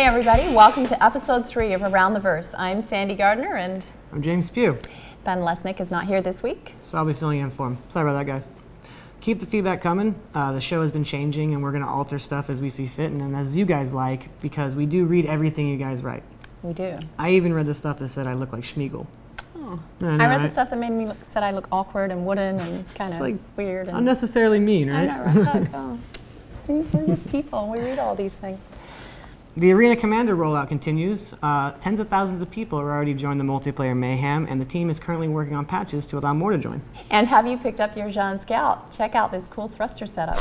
everybody, welcome to episode 3 of Around the Verse. I'm Sandy Gardner and I'm James Pugh. Ben Lesnick is not here this week. So I'll be filling in for him. Sorry about that, guys. Keep the feedback coming. The show has been changing and we're going to alter stuff as we see fit and as you guys like, because we do read everything you guys write. We do. I even read the stuff that said I look like Schmeagol. Oh. I read the stuff that made me said I look awkward and wooden and kind of like weird. And unnecessarily mean, right? I know, oh. See, we're just people. We read all these things. The Arena Commander rollout continues. Tens of thousands of people have already joined the multiplayer mayhem, and the team is currently working on patches to allow more to join. And have you picked up your Jean Scout? Check out this cool thruster setup.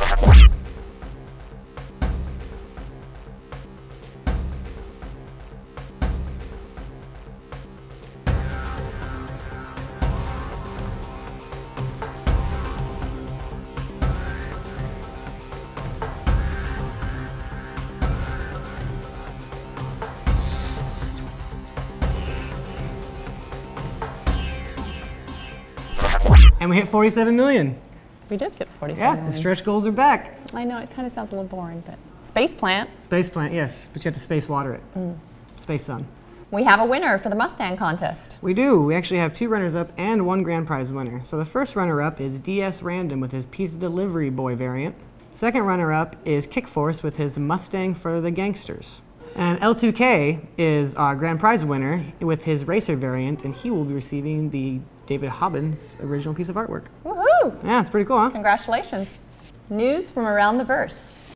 And we hit 47 million. We did hit 47 million. million. The stretch goals are back. I know, it kind of sounds a little boring, but space plant. Space plant, yes, but you have to space water it. Space sun. We have a winner for the Mustang contest. We do. We actually have 2 runners-up and 1 grand prize winner. So the first runner-up is DS Random with his Pizza Delivery Boy variant. Second runner-up is Kickforce with his Mustang for the Gangsters. And L2K is our grand prize winner with his Racer variant, and he will be receiving the David Hobbins original piece of artwork. Woohoo! Yeah, it's pretty cool, huh? Congratulations. News from around the verse.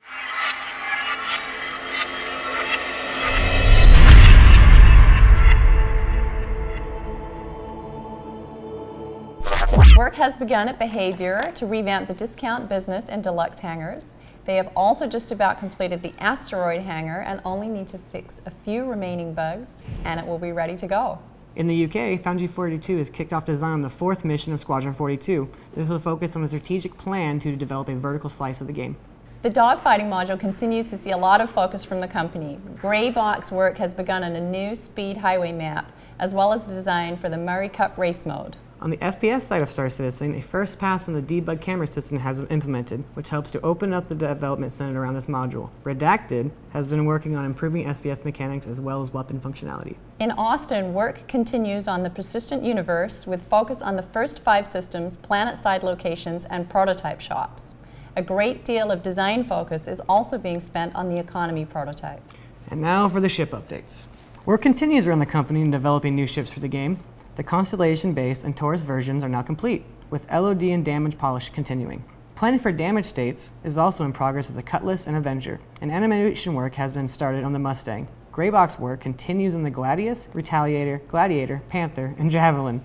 Work has begun at Behavior to revamp the discount business and deluxe hangars. They have also just about completed the asteroid hangar and only need to fix a few remaining bugs, and it will be ready to go. In the UK, Foundry 42 has kicked off design on the 4th mission of Squadron 42. This will focus on the strategic plan to develop a vertical slice of the game. The dogfighting module continues to see a lot of focus from the company. Gray box work has begun on a new speed highway map, as well as the design for the Murray Cup race mode. On the FPS side of Star Citizen, a first pass on the debug camera system has been implemented, which helps to open up the development centered around this module. Redacted has been working on improving SBF mechanics as well as weapon functionality. In Austin, work continues on the Persistent Universe with focus on the first 5 systems, planet-side locations, and prototype shops. A great deal of design focus is also being spent on the economy prototype. And now for the ship updates. Work continues around the company in developing new ships for the game. The Constellation base and Taurus versions are now complete, with LOD and damage polish continuing. Planning for damage states is also in progress with the Cutlass and Avenger, and animation work has been started on the Mustang. Graybox work continues on the Gladius, Retaliator, Gladiator, Panther, and Javelin.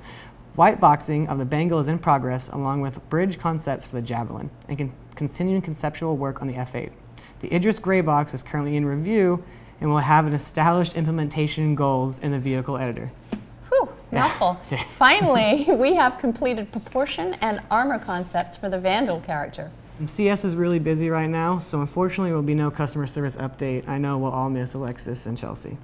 White boxing of the Bengal is in progress, along with bridge concepts for the Javelin, and continuing conceptual work on the F8. The Idris Graybox is currently in review, and will have an established implementation goals in the vehicle editor. Mouthful. Finally, we have completed proportion and armor concepts for the Vandal character. CS is really busy right now, so unfortunately there will be no customer service update. I know we'll all miss Alexis and Chelsea.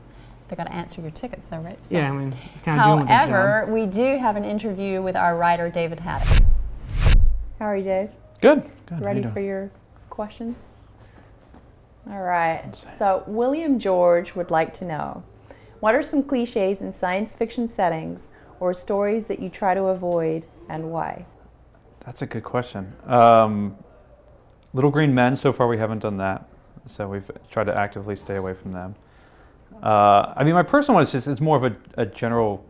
They got to answer your tickets though, right? So, yeah, I mean, kind of doing with the job. However, we do have an interview with our writer, David Haddock. How are you, Dave? Good. Good. Ready for your questions? All right. So William George would like to know, what are some cliches in science fiction settings or stories that you try to avoid, and why? That's a good question. Little Green Men, so far we haven't done that. So we've tried to actively stay away from them. I mean, my personal one is just, it's more of a general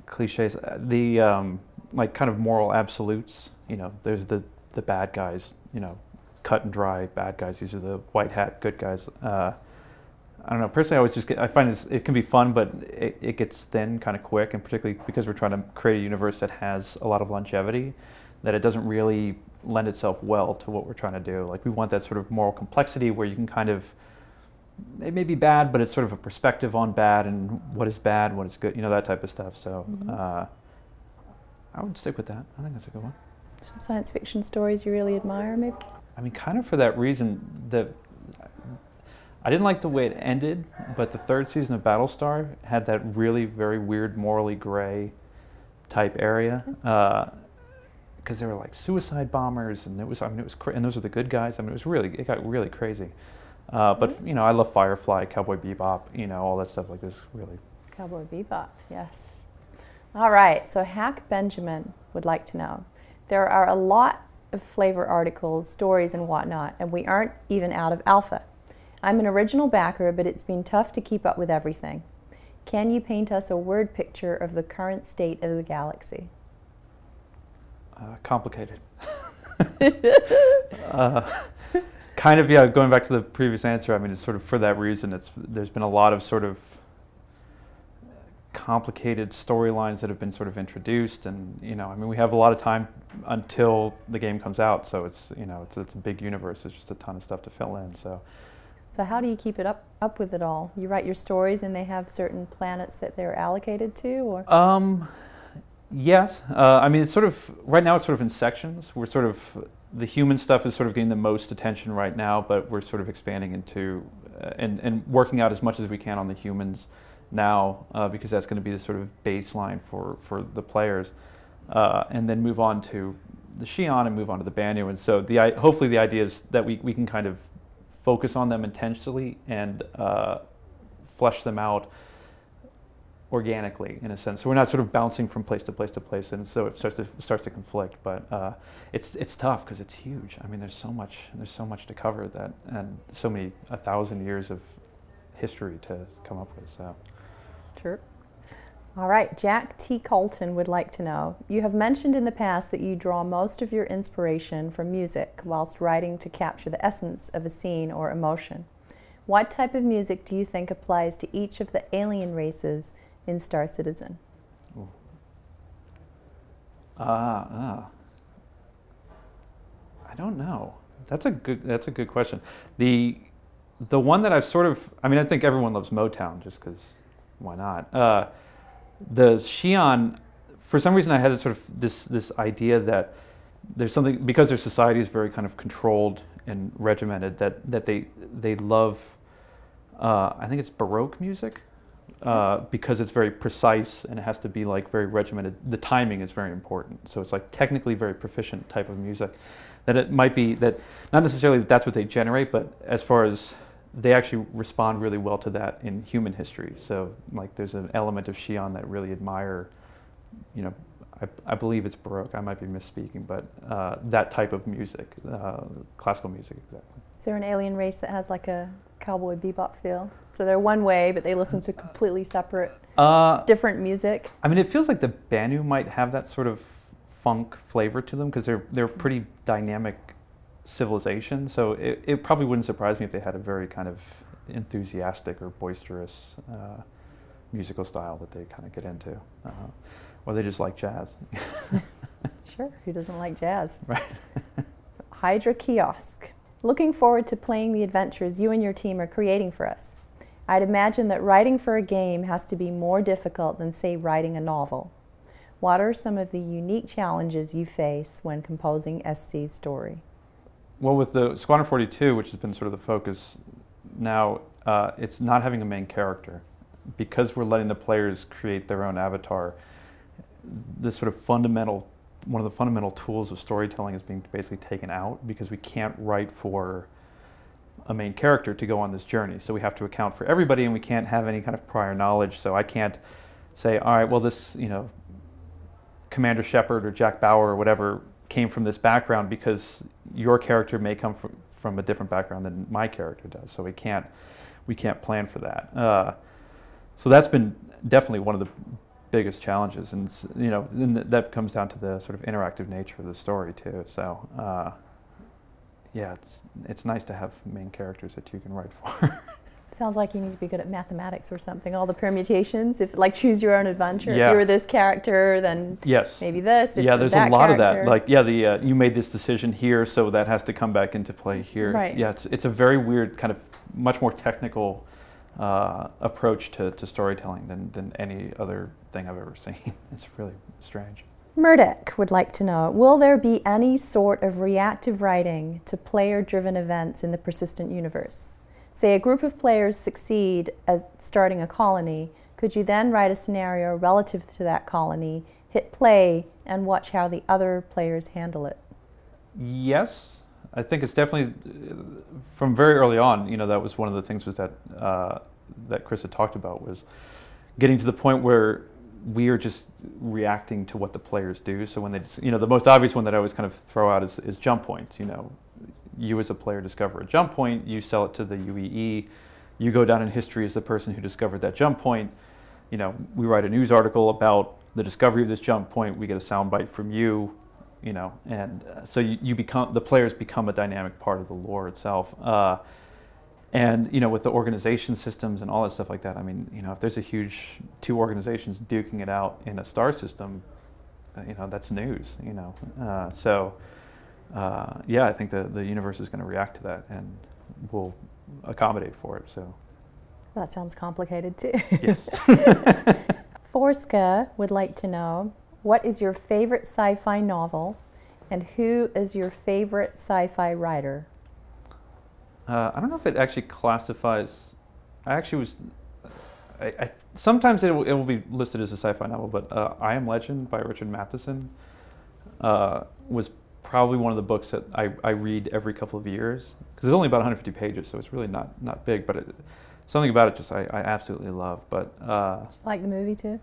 cliches. The, like kind of moral absolutes, you know, there's the bad guys, you know, cut and dry bad guys. These are the white hat good guys. I don't know, personally I find it can be fun, but it gets thin kind of quick, and particularly because we're trying to create a universe that has a lot of longevity, that it doesn't really lend itself well to what we're trying to do. Like, we want that sort of moral complexity where you can kind of, it may be bad, but it's sort of a perspective on bad and what is bad, what is good, you know, that type of stuff. So I would stick with that. I think that's a good one. Some science fiction stories you really admire, maybe? I mean, kind of for that reason, that I didn't like the way it ended, but the 3rd season of Battlestar had that really very weird, morally gray type area, because they were like suicide bombers, and it was, I mean, and those are the good guys. I mean, it got really crazy. But you know, I love Firefly, Cowboy Bebop, you know, all that stuff like this. Really. Cowboy Bebop, yes. All right. So Hack Benjamin would like to know: there are a lot of flavor articles, stories, and whatnot, and we aren't even out of alpha. I'm an original backer, but it's been tough to keep up with everything. Can you paint us a word picture of the current state of the galaxy? Complicated. Kind of, yeah, going back to the previous answer, I mean, it's sort of for that reason. There's been a lot of sort of complicated storylines that have been sort of introduced, and you know, I mean, we have a lot of time until the game comes out, so it's, you know, it's a big universe. There's just a ton of stuff to fill in. So how do you keep it up with it all? You write your stories, and they have certain planets that they're allocated to, or? Yes. I mean, it's sort of right now. It's sort of in sections. We're sort of the human stuff is sort of getting the most attention right now, but we're sort of expanding into and working out as much as we can on the humans now, because that's going to be the sort of baseline for the players, and then move on to the Xi'an and move on to the Banyu. And so hopefully the idea is that we can kind of focus on them intentionally and flesh them out organically, in a sense. So we're not sort of bouncing from place to place to place, and so it starts to conflict. But it's tough because it's huge. I mean, there's so much to cover, that, and so many 1,000 years of history to come up with. So. Sure. All right, Jack T. Colton would like to know: you have mentioned in the past that you draw most of your inspiration from music whilst writing to capture the essence of a scene or emotion. What type of music do you think applies to each of the alien races in Star Citizen? I don't know. That's a good question. The one that I've sort of, I mean, I think everyone loves Motown just because, why not? The Xi'an, for some reason I had sort of this idea that there's something, because their society is very kind of controlled and regimented, that they love, I think it's Baroque music, because it's very precise and it has to be like very regimented. The timing is very important, so it's like technically very proficient type of music. That it might be that, not necessarily that that's what they generate, but as far as they actually respond really well to that in human history. So like there's an element of Xi'an that really admire, you know, I believe it's Baroque, I might be misspeaking, but that type of music, classical music, exactly. Is there an alien race that has like a Cowboy Bebop feel? So they're one way, but they listen to completely separate, different music? I mean, it feels like the Banyu might have that sort of funk flavor to them, because they're pretty dynamic civilization, so it probably wouldn't surprise me if they had a very kind of enthusiastic or boisterous musical style that they kind of get into, or they just like jazz. Sure, who doesn't like jazz? Right. Hydra Kiosk: looking forward to playing the adventures you and your team are creating for us. I'd imagine that writing for a game has to be more difficult than, say, writing a novel. What are some of the unique challenges you face when composing SC's story? Well, with the Squadron 42, which has been sort of the focus now, it's not having a main character. Because we're letting the players create their own avatar, this sort of one of the fundamental tools of storytelling is being basically taken out, because we can't write for a main character to go on this journey. So we have to account for everybody, and we can't have any kind of prior knowledge. So I can't say, all right, well, this, you know, Commander Shepard or Jack Bauer or whatever came from this background, because your character may come from a different background than my character does. So we can't plan for that. So that's been definitely one of the biggest challenges, and you know, that comes down to the sort of interactive nature of the story too. So yeah, it's nice to have main characters that you can write for. Sounds like you need to be good at mathematics or something. All the permutations, if like choose your own adventure. Yeah. If you were this character, then yes, maybe this. If yeah, there's that a lot character. of that. Like, yeah, you made this decision here, so that has to come back into play here. Right. It's a very weird kind of much more technical approach to storytelling than any other thing I've ever seen. It's really strange. Murdoch would like to know: will there be any sort of reactive writing to player-driven events in the persistent universe? Say a group of players succeed at starting a colony, could you then write a scenario relative to that colony, hit play, and watch how the other players handle it? Yes. I think it's definitely from very early on. You know, that was one of the things was that that Chris had talked about was getting to the point where we are just reacting to what the players do. So when they, you know, the most obvious one that I always kind of throw out is jump points. You know, you as a player discover a jump point, you sell it to the UEE, you go down in history as the person who discovered that jump point. You know, we write a news article about the discovery of this jump point, we get a soundbite from you, you know, and so you become, the players become a dynamic part of the lore itself. And, you know, with the organization systems and all that stuff like that, I mean, you know, if there's a huge two organizations duking it out in a star system, you know, that's news, you know. Yeah, I think the universe is going to react to that and will accommodate for it, so. That sounds complicated too. Yes. Forska would like to know, what is your favorite sci-fi novel and who is your favorite sci-fi writer? I don't know if it actually classifies. I actually was. Sometimes it will be listed as a sci-fi novel, but I Am Legend by Richard Matheson was probably one of the books that I read every couple of years because it's only about 150 pages, so it's really not big. But something about it just I absolutely love. But like the movie too?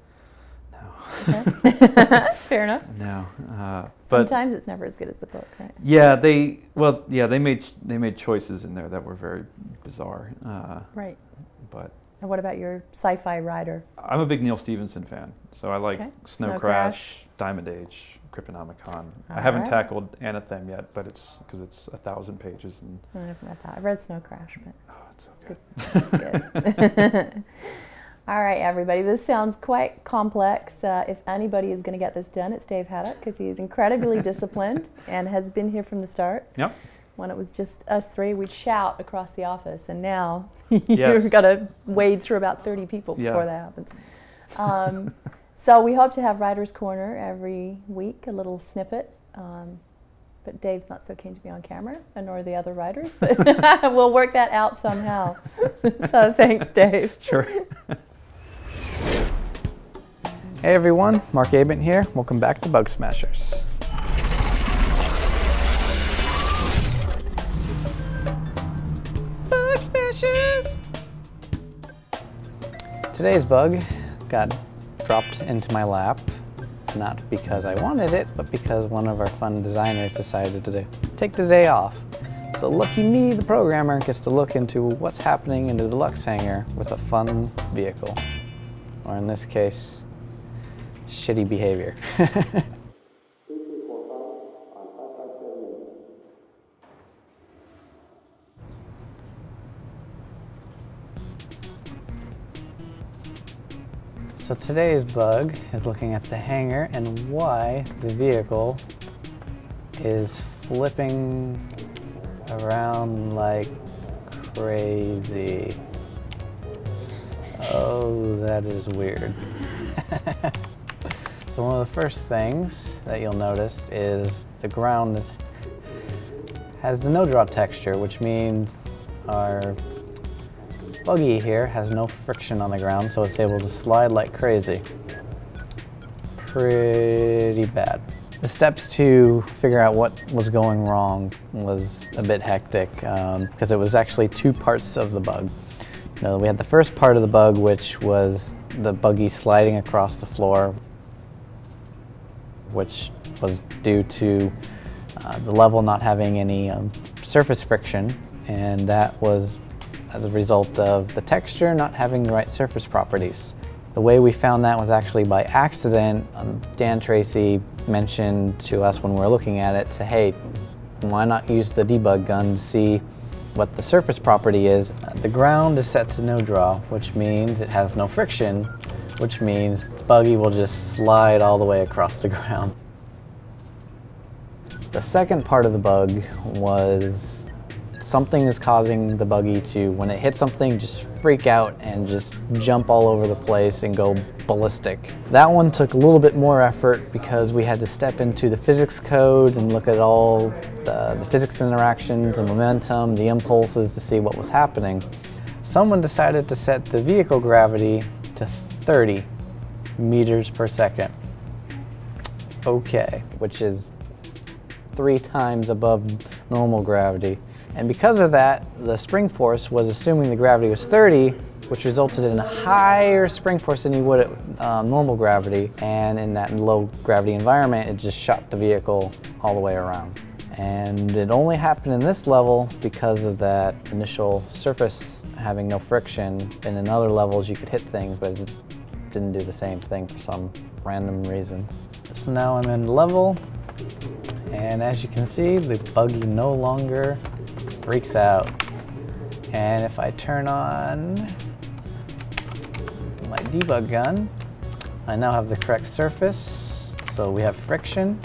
No. Okay. Fair enough. No. But sometimes it's never as good as the book, right? Yeah, they made choices in there that were very bizarre. Right. But. And what about your sci-fi writer? I'm a big Neil Stephenson fan, so I like Snow Crash, Diamond Age, Cryptonomicon. I haven't tackled Anathem yet, but it's because it's 1,000 pages. And I haven't read that. I've read Snow Crash, but it's so good. It's good. All right, everybody. This sounds quite complex. If anybody is going to get this done, it's Dave Haddock because he is incredibly disciplined and has been here from the start. Yep. When it was just us three, we'd shout across the office, and now you've got to wade through about 30 people before that happens. So we hope to have Writer's Corner every week, a little snippet. But Dave's not so keen to be on camera, and nor are the other writers. But we'll work that out somehow. So thanks, Dave. Sure. Hey everyone, Mark Abent here. Welcome back to Bug Smashers. Bug Smashers! Today's bug got dropped into my lap, not because I wanted it, but because one of our fun designers decided to take the day off. So lucky me, the programmer, gets to look into what's happening in the deluxe hangar with a fun vehicle. Or in this case, shitty behavior. So today's bug is looking at the hangar and why the vehicle is flipping around like crazy. Oh, that is weird. So one of the first things that you'll notice is the ground has the no-draw texture, which means our buggy here has no friction on the ground, so it's able to slide like crazy. Pretty bad. The steps to figure out what was going wrong was a bit hectic because it was actually two parts of the bug. You know, we had the first part of the bug, which was the buggy sliding across the floor, which was due to the level not having any surface friction, and that was as a result of the texture not having the right surface properties. The way we found that was actually by accident. Dan Tracy mentioned to us when we were looking at it, to, hey, why not use the debug gun to see what the surface property is. The ground is set to no draw, which means it has no friction, which means the buggy will just slide all the way across the ground. The second part of the bug was something is causing the buggy to, when it hits something, just freak out and just jump all over the place and go ballistic. That one took a little bit more effort because we had to step into the physics code and look at all the physics interactions and momentum, the impulses to see what was happening. Someone decided to set the vehicle gravity to 30 meters per second. Okay, which is 3 times above normal gravity. And because of that, the spring force was assuming the gravity was 30, which resulted in a higher spring force than you would at normal gravity. And in that low gravity environment, it just shot the vehicle all the way around. And it only happened in this level because of that initial surface having no friction. And in other levels you could hit things, but it just didn't do the same thing for some random reason. So now I'm in level, and as you can see, the buggy no longer freaks out. And if I turn on my debug gun, I now have the correct surface, so we have friction.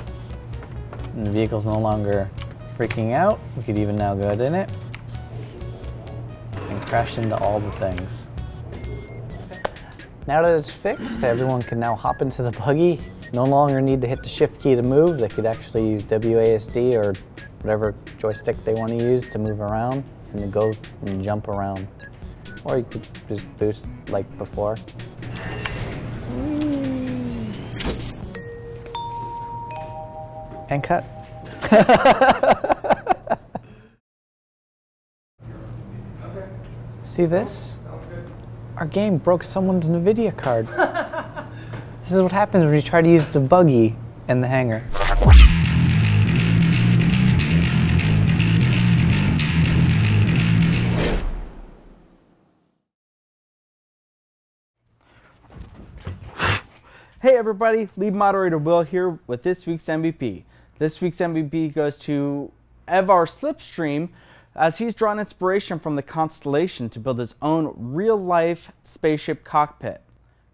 And the vehicle's no longer freaking out. We could even now go in it and crash into all the things. Now that it's fixed, everyone can now hop into the buggy. No longer need to hit the shift key to move. They could actually use WASD or whatever joystick they want to use to move around and to go and jump around. Or you could just boost like before. And cut. See this? Our game broke someone's NVIDIA card. This is what happens when you try to use the buggy in the hangar. Hey everybody, lead moderator Will here with this week's MVP. This week's MVP goes to Evar Slipstream, as he's drawn inspiration from the constellation to build his own real-life spaceship cockpit.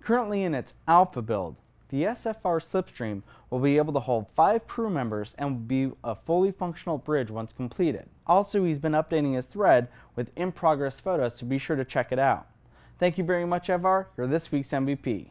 Currently in its alpha build, the SFR Slipstream will be able to hold 5 crew members and will be a fully functional bridge once completed. Also, he's been updating his thread with in-progress photos, so be sure to check it out. Thank you very much, Evar. You're this week's MVP.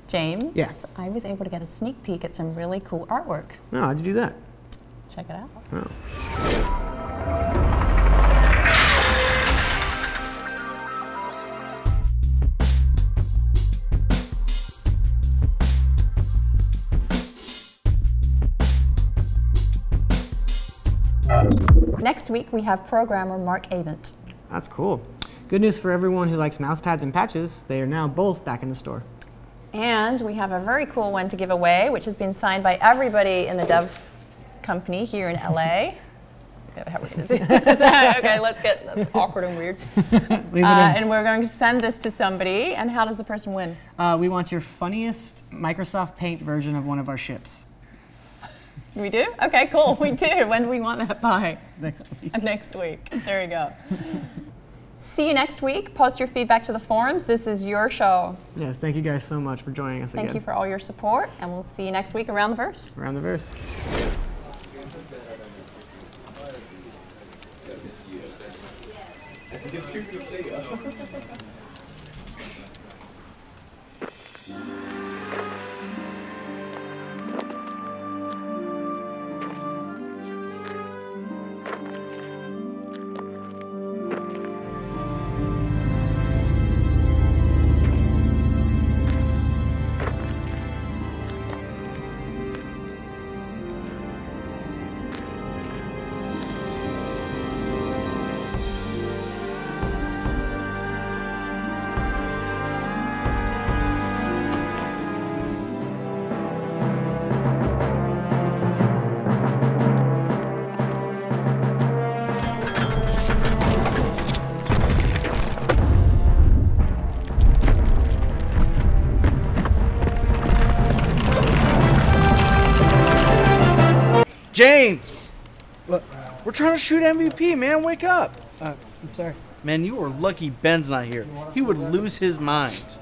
James, Yeah. I was able to get a sneak peek at some really cool artwork. Oh, how'd you do that? Check it out. Oh. Next week, we have programmer Mark Avent. That's cool. Good news for everyone who likes mouse pads and patches. They are now both back in the store. And we have a very cool one to give away, which has been signed by everybody in the Dev company here in LA. How are we going to do this? Okay, that's awkward and weird. And we're going to send this to somebody. And how does the person win? We want your funniest Microsoft Paint version of one of our ships. We do? Okay, cool. We do. When do we want that by? Next week. Next week. There you go. See you next week. Post your feedback to the forums. This is your show. Yes, thank you guys so much for joining us again. Thank you for all your support, and we'll see you next week around the verse. Around the verse. James! What? We're trying to shoot MVP, man. Wake up. I'm sorry. Man, you are lucky Ben's not here. He would lose his mind.